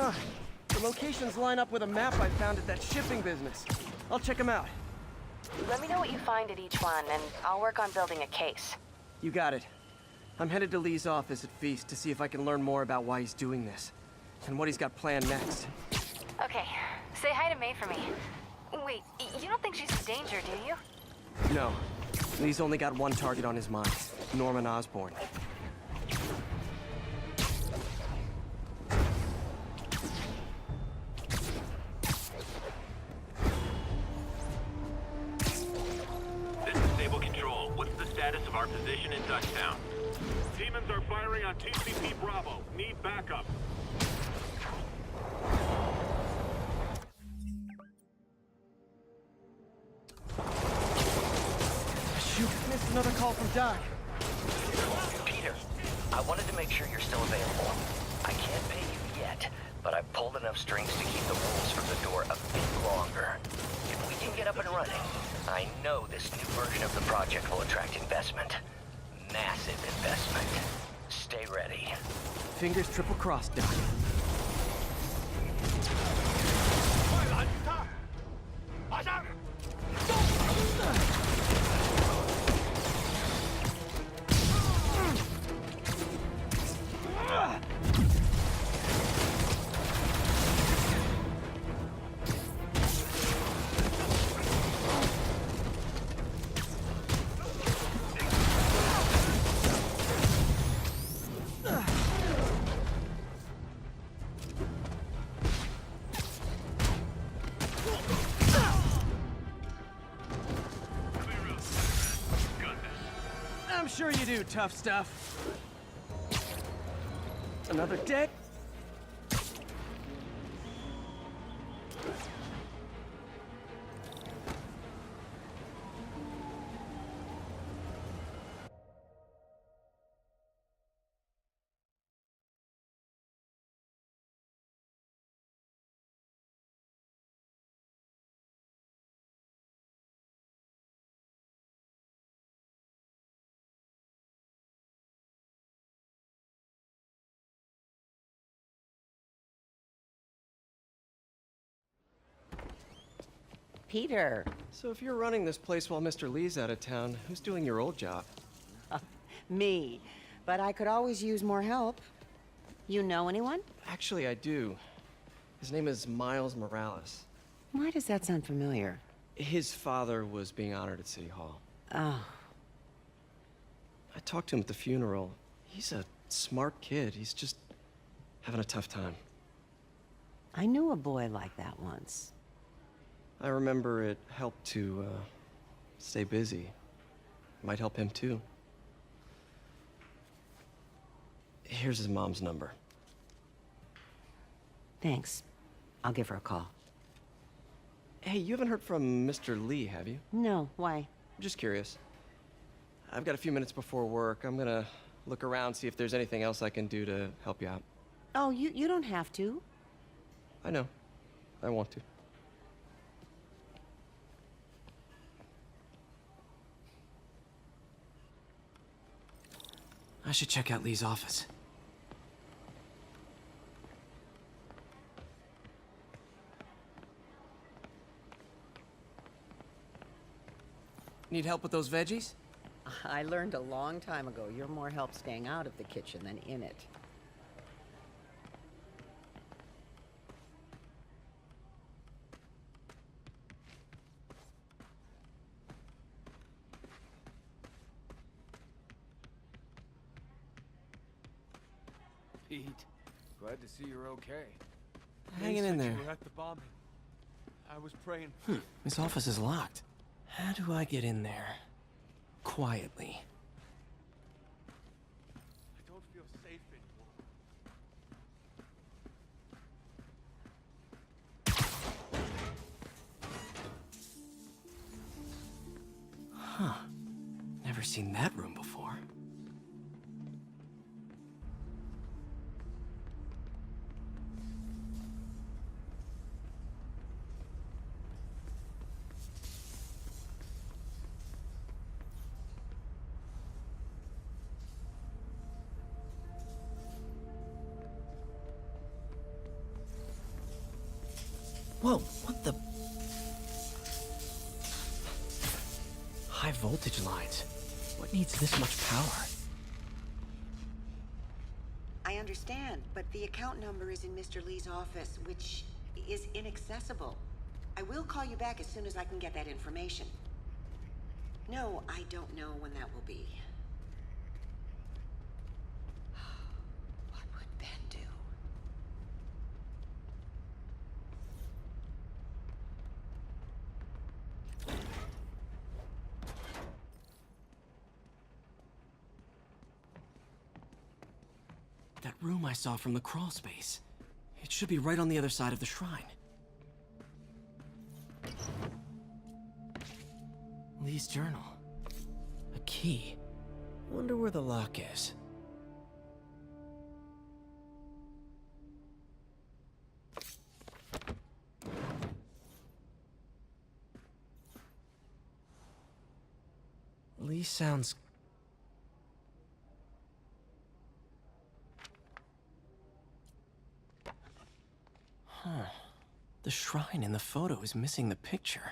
Huh. The locations line up with a map I found at that shipping business. I'll check them out. Let me know what you find at each one, and I'll work on building a case. You got it. I'm headed to Lee's office at Feast to see if I can learn more about why he's doing this. And what he's got planned next. Okay. Say hi to May for me. Wait, you don't think she's in danger, do you? No. Lee's only got one target on his mind. Norman Osborn. This is Stable Control. What's the status of our position in Dutchtown? Demons are firing on TCP Bravo. Need backup. Shoot, missed another call from Doc. Peter, I wanted to make sure you're still available. I can't pay you yet, but I've pulled enough strings to keep the wolves from the door a bit longer. If we can get up and running, I know this new version of the project will attract investment. Massive investment. Stay ready. Fingers triple crossed, Doc. I'm sure you do, tough stuff. Another dead? Peter. So if you're running this place while Mr. Lee's out of town, who's doing your old job? Me. But I could always use more help. You know anyone? Actually, I do. His name is Miles Morales. Why does that sound familiar? His father was being honored at City Hall. Oh. I talked to him at the funeral. He's a smart kid. He's just having a tough time. I knew a boy like that once. I remember it helped to, stay busy. Might help him, too. Here's his mom's number. Thanks. I'll give her a call. Hey, you haven't heard from Mr. Lee, have you? No, why? Just curious. I've got a few minutes before work. I'm gonna look around, see if there's anything else I can do to help you out. Oh, you don't have to. I know. I want to. I should check out Lee's office. Need help with those veggies? I learned a long time ago you're more help staying out of the kitchen than in it. Pete, glad to see you're okay. Hanging in there. You were at the bombing. I was praying. This office is locked. How do I get in there? Quietly. I don't feel safe anymore. Huh. Never seen that room before. Whoa, what the? High voltage lines. What needs this much power? I understand, but the account number is in Mr. Lee's office, which is inaccessible. I will call you back as soon as I can get that information. No, I don't know when that will be. What would Ben do? That room I saw from the crawl space. It should be right on the other side of the shrine. Lee's journal. A key. Wonder where the lock is. Lee sounds... Huh. The shrine in the photo is missing the picture.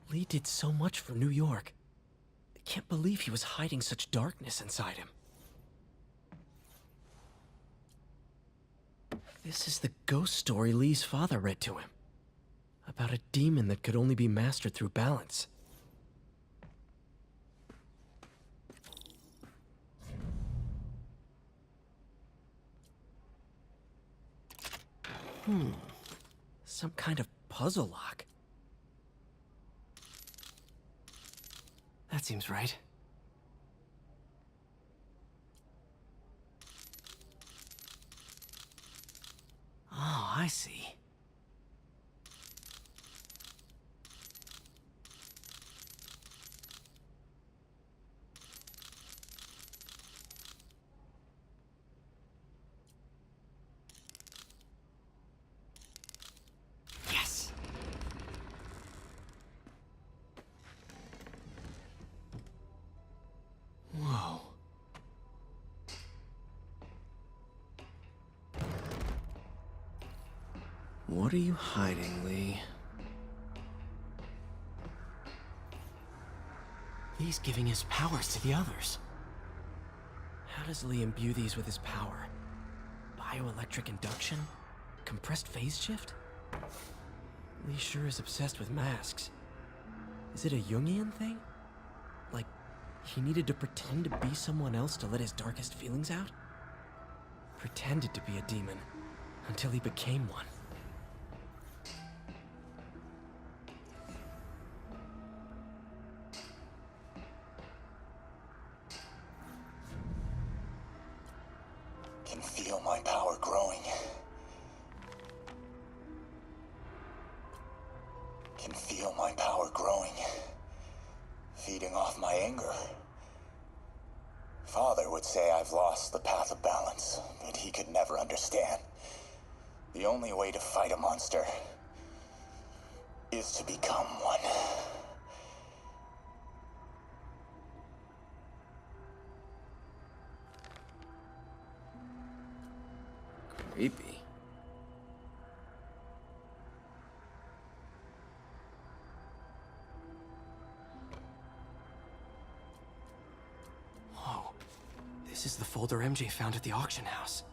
Lee did so much for New York. I can't believe he was hiding such darkness inside him. This is the ghost story Lee's father read to him. About a demon that could only be mastered through balance. Some kind of puzzle lock. That seems right. Oh, I see. Yes! Whoa. What are you hiding, Lee? He's giving his powers to the others. How does Lee imbue these with his power? Bioelectric induction? Compressed phase shift? Lee sure is obsessed with masks. Is it a Jungian thing? Like, he needed to pretend to be someone else to let his darkest feelings out? Pretended to be a demon, until he became one. Can feel my power growing. Can feel my power growing. Feeding off my anger. Father would say I've lost the path of balance, but he could never understand. The only way to fight a monster is to become one. Creepy. Whoa. This is the folder MJ found at the auction house.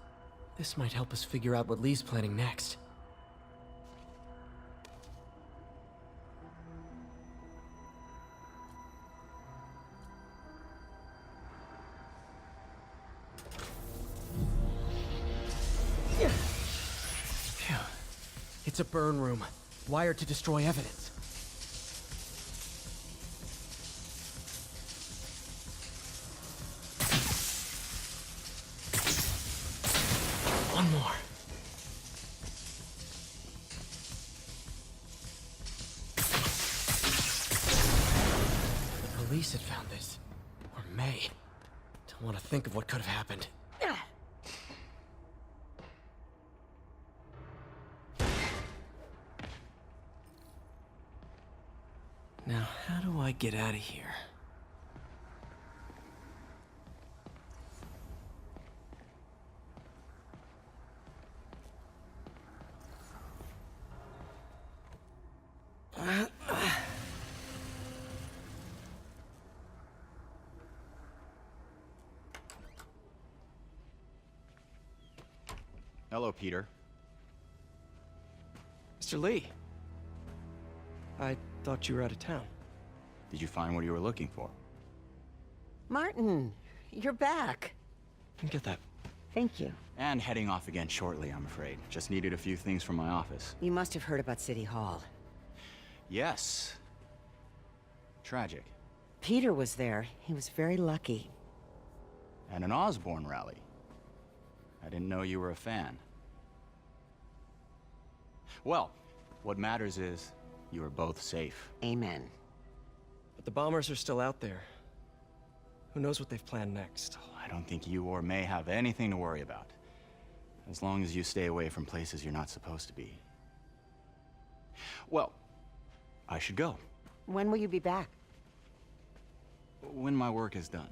This might help us figure out what Lee's planning next. Phew. It's a burn room, wired to destroy evidence. One more. Elise had found this. Or May. Don't want to think of what could have happened. Now, how do I get out of here? Hello, Peter. Mr. Lee. I thought you were out of town. Did you find what you were looking for? Martin, you're back. Get that. Thank you. And heading off again shortly, I'm afraid. Just needed a few things from my office. You must have heard about City Hall. Yes. Tragic. Peter was there. He was very lucky. And an Osborn rally. I didn't know you were a fan. Well, what matters is you are both safe. Amen. But the bombers are still out there. Who knows what they've planned next? I don't think you or May have anything to worry about. As long as you stay away from places you're not supposed to be. Well, I should go. When will you be back? When my work is done.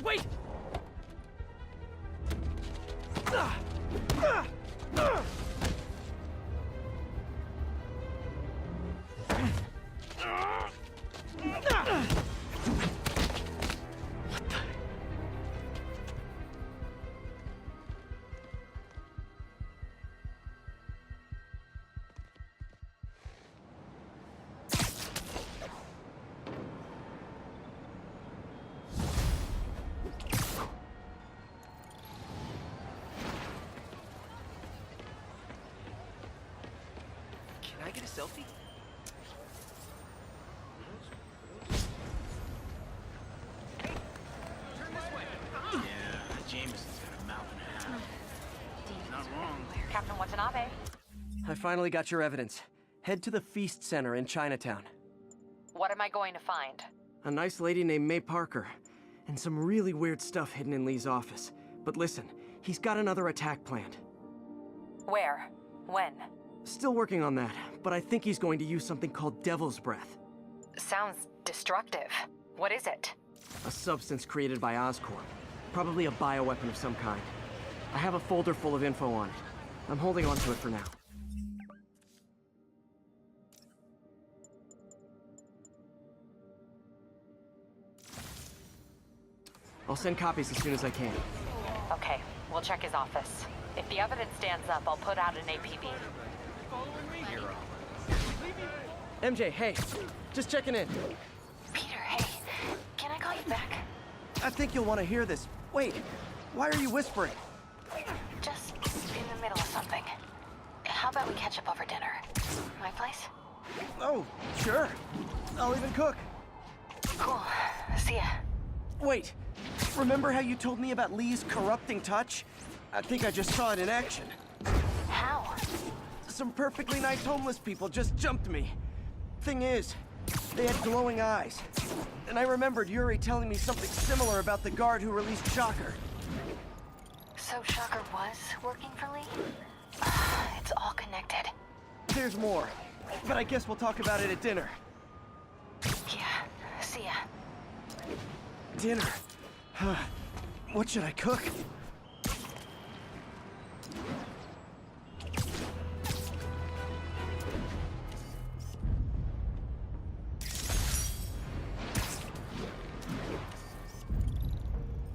Wait! Can I get a selfie? Yeah, Jameson's got a mouth and a half. He's not wrong. Captain Watanabe. I finally got your evidence. Head to the Feast Center in Chinatown. What am I going to find? A nice lady named May Parker. And some really weird stuff hidden in Lee's office. But listen, he's got another attack planned. Where? When? Still working on that, but I think he's going to use something called Devil's Breath. Sounds destructive. What is it? A substance created by Oscorp. Probably a bioweapon of some kind. I have a folder full of info on it. I'm holding on to it for now. I'll send copies as soon as I can. Okay, we'll check his office. If the evidence stands up, I'll put out an APB. MJ, hey, just checking in. Peter, hey, can I call you back? I think you'll want to hear this. Wait, why are you whispering? Just in the middle of something. How about we catch up over dinner? My place? Oh, sure. I'll even cook. Cool. See ya. Wait, remember how you told me about Lee's corrupting touch? I think I just saw it in action. How? Some perfectly nice homeless people just jumped me. Thing is, they had glowing eyes. And I remembered Yuri telling me something similar about the guard who released Shocker. So Shocker was working for Lee? It's all connected. There's more, but I guess we'll talk about it at dinner. Yeah, see ya. Dinner? What should I cook?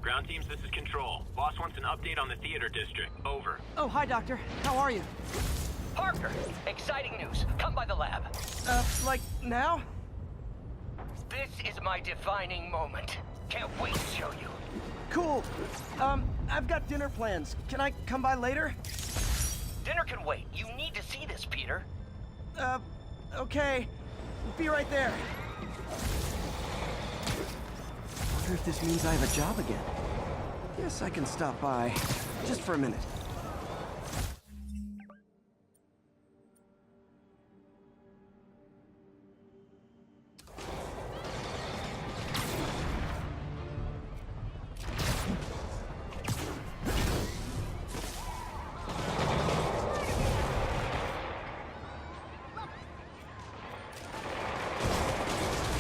Ground teams, this is Control. Boss wants an update on the theater district. Over. Oh, hi, Doctor. How are you? Parker, exciting news. Come by the lab. Like now? This is my defining moment. Can't wait to show you. Cool. I've got dinner plans. Can I come by later? Dinner can wait. You need to see this, Peter. Okay. Be right there. Wonder if this means I have a job again. Guess I can stop by. Just for a minute.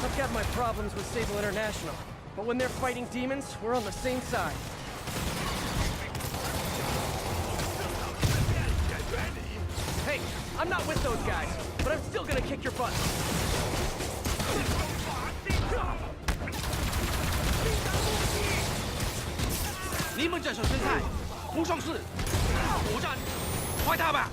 I've got my problems with Sable International, but when they're fighting demons, we're on the same side. Hey, I'm not with those guys, but I'm still gonna kick your butt. 你们这手生态，不上市，不战，快打吧！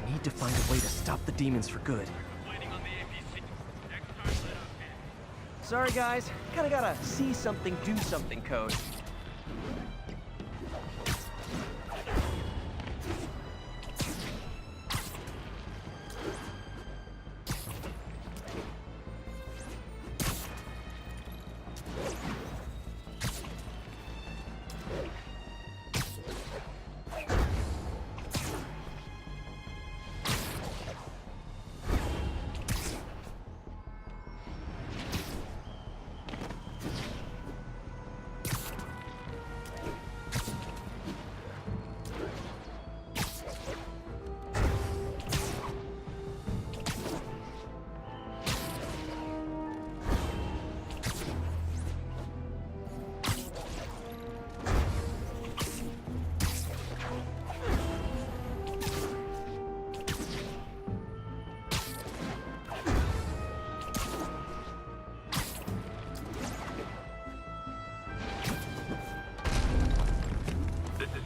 Need to find a way to stop the demons for good. Sorry guys, kinda gotta see something, do something code.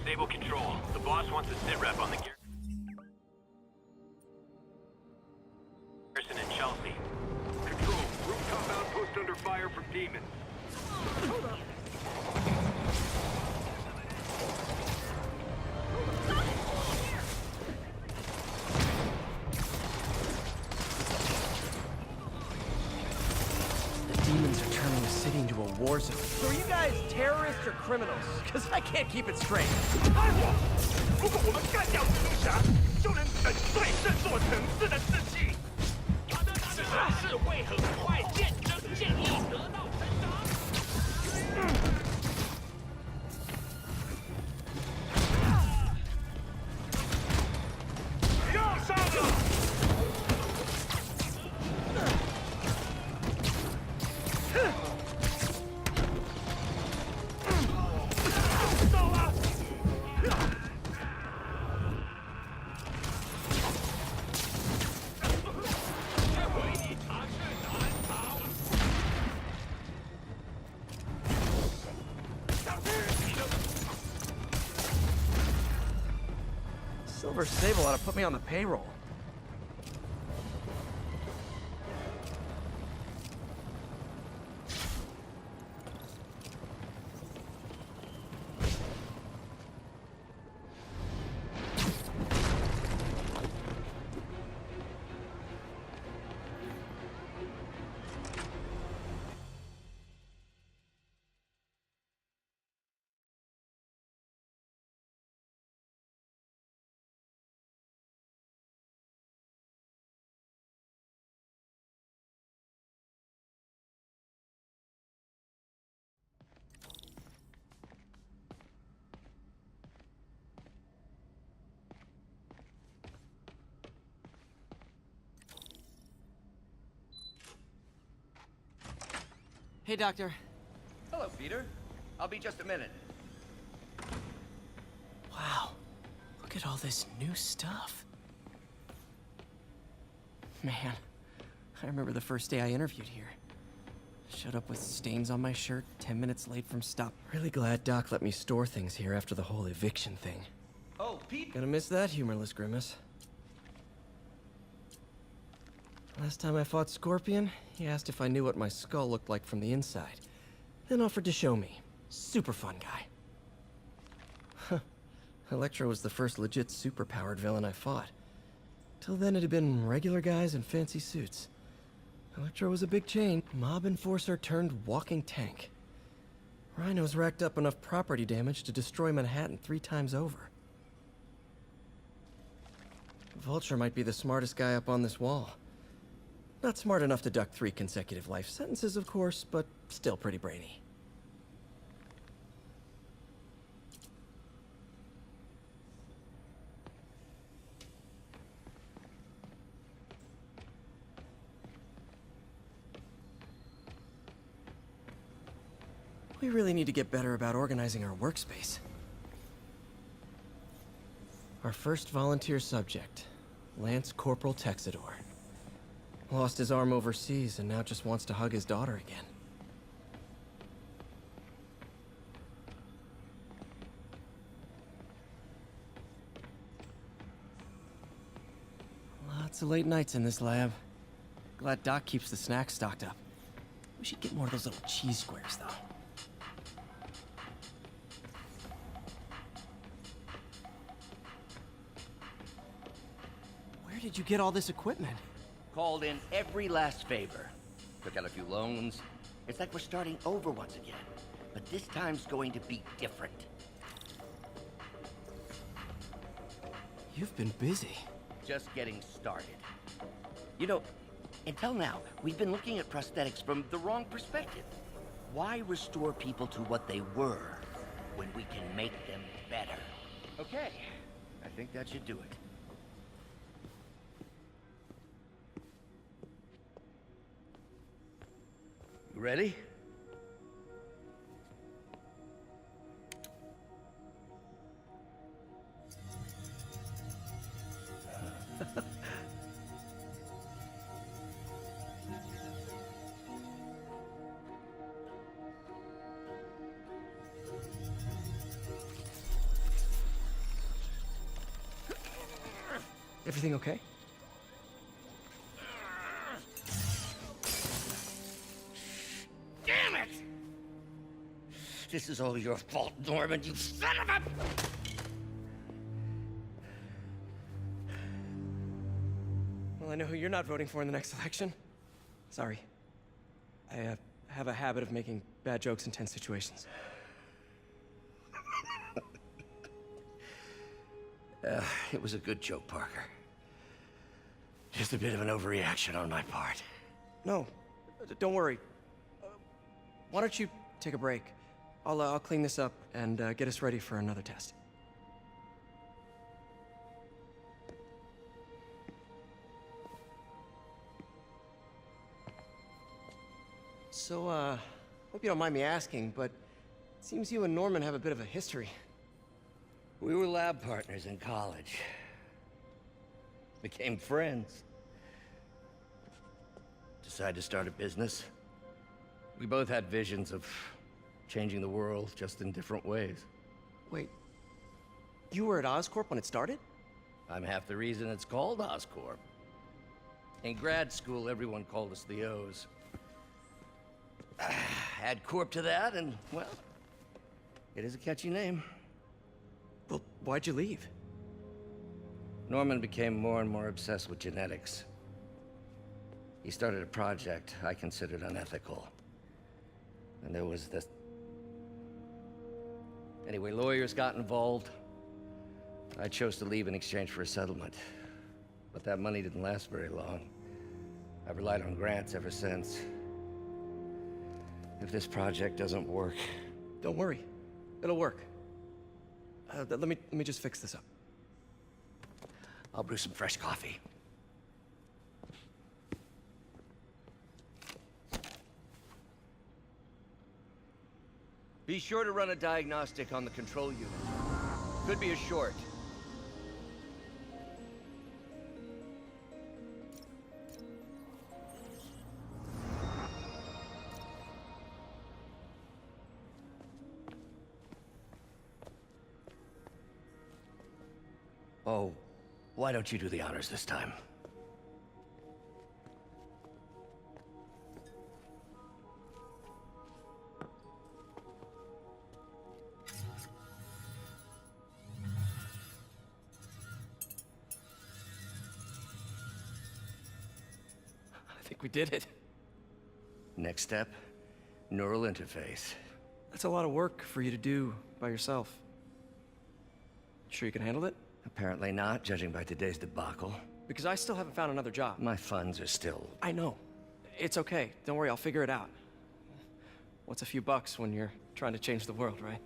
Sable Control. The boss wants a sit rep on the Garrison in Chelsea. Control, rooftop outpost under fire from demons. The demons are turning the city into a war zone. So are you guys terrorists or criminals? Because I can't keep it straight. 如果我们干掉青霞，就能粉碎这座城市的士气。此事会很快见真，建议得到成长。要上了！ Ugh! Silver Sable ought to put me on the payroll. Hey, Doctor. Hello, Peter. I'll be just a minute. Wow. Look at all this new stuff. Man, I remember the first day I interviewed here. Showed up with stains on my shirt, 10 minutes late from stop. Really glad Doc let me store things here after the whole eviction thing. Oh, Pete. Gonna miss that humorless grimace. Last time I fought Scorpion, he asked if I knew what my skull looked like from the inside, then offered to show me. Super fun guy. Huh. Electro was the first legit superpowered villain I fought. Till then it had been regular guys in fancy suits. Electro was a big chain, mob enforcer turned walking tank. Rhino's racked up enough property damage to destroy Manhattan 3 times over. Vulture might be the smartest guy up on this wall. Not smart enough to duck 3 consecutive life sentences, of course, but still pretty brainy. We really need to get better about organizing our workspace. Our first volunteer subject, Lance Corporal Texidor. Lost his arm overseas and now just wants to hug his daughter again. Lots of late nights in this lab. Glad Doc keeps the snacks stocked up. We should get more of those little cheese squares, though. Where did you get all this equipment? Called in every last favor. Took out a few loans. It's like we're starting over once again. But this time's going to be different. You've been busy. Just getting started. You know, until now, we've been looking at prosthetics from the wrong perspective. Why restore people to what they were when we can make them better? Okay, I think that should do it. You ready? Everything okay? Damn it! This is all your fault, Norman, you son of a... Well, I know who you're not voting for in the next election. Sorry. I have a habit of making bad jokes in tense situations. It was a good joke, Parker. Just a bit of an overreaction on my part. No, don't worry. Why don't you take a break? I'll clean this up and get us ready for another test. So, hope you don't mind me asking, but it seems you and Norman have a bit of a history. We were lab partners in college. Became friends. Decided to start a business. We both had visions of changing the world, just in different ways. Wait, you were at Oscorp when it started? I'm half the reason it's called Oscorp. In grad school, everyone called us the O's. Add Corp to that, and, well, it is a catchy name. Well, why'd you leave? Norman became more and more obsessed with genetics. He started a project I considered unethical. And there was this... Anyway, lawyers got involved. I chose to leave in exchange for a settlement. But that money didn't last very long. I've relied on grants ever since. If this project doesn't work... Don't worry. It'll work. Let me just fix this up. I'll brew some fresh coffee. Be sure to run a diagnostic on the control unit. Could be a short. Oh, why don't you do the honors this time? I think we did it. Next step, neural interface. That's a lot of work for you to do by yourself. Sure you can handle it? Apparently not, judging by today's debacle. Because I still haven't found another job. My funds are still... I know. It's okay. Don't worry, I'll figure it out. What's a few bucks when you're trying to change the world, right?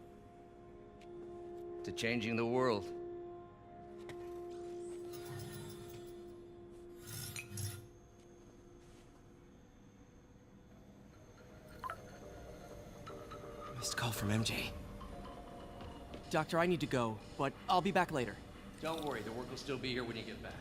to changing the world. Missed call from MJ. Doctor, I need to go, but I'll be back later. Don't worry, the work will still be here when you get back.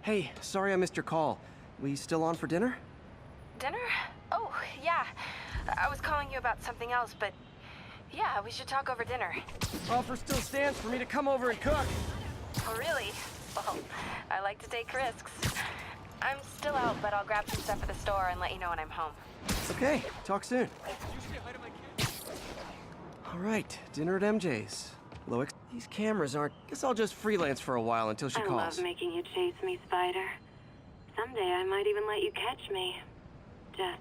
Hey, sorry I missed your call. We still on for dinner? Dinner? Oh, yeah. I was calling you about something else, but yeah, we should talk over dinner. Offer still stands for me to come over and cook. Oh, really? Well, I like to take risks. I'm still out, but I'll grab some stuff at the store and let you know when I'm home. Okay, talk soon. All right, dinner at MJ's. Loic, these cameras aren't... Guess I'll just freelance for a while until she calls. I love making you chase me, Spider. Someday I might even let you catch me. Just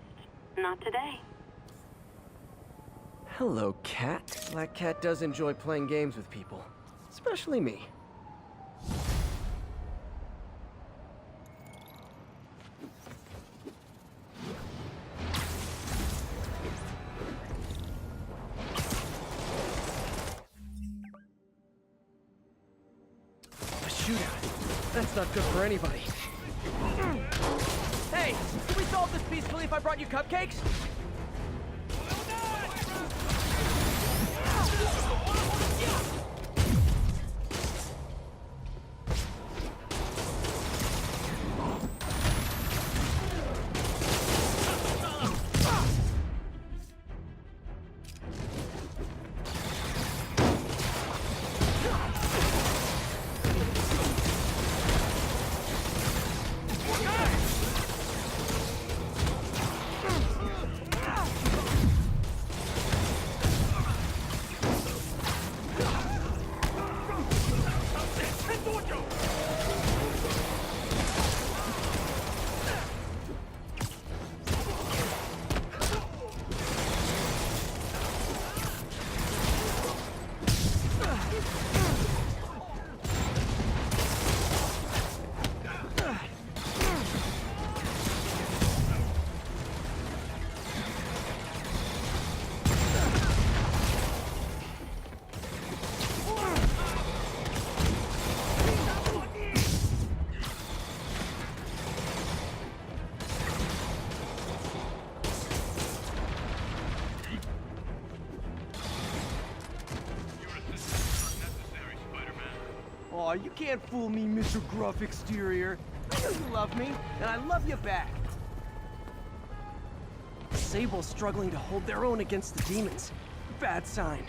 not today. Hello, Cat. Black Cat does enjoy playing games with people. Especially me. Shootout. That's not good for anybody. Hey, can we solve this peacefully if I brought you cupcakes? Aw, you can't fool me, Mr. Gruff Exterior. I know you love me, and I love you back. Sable's struggling to hold their own against the demons. Bad sign.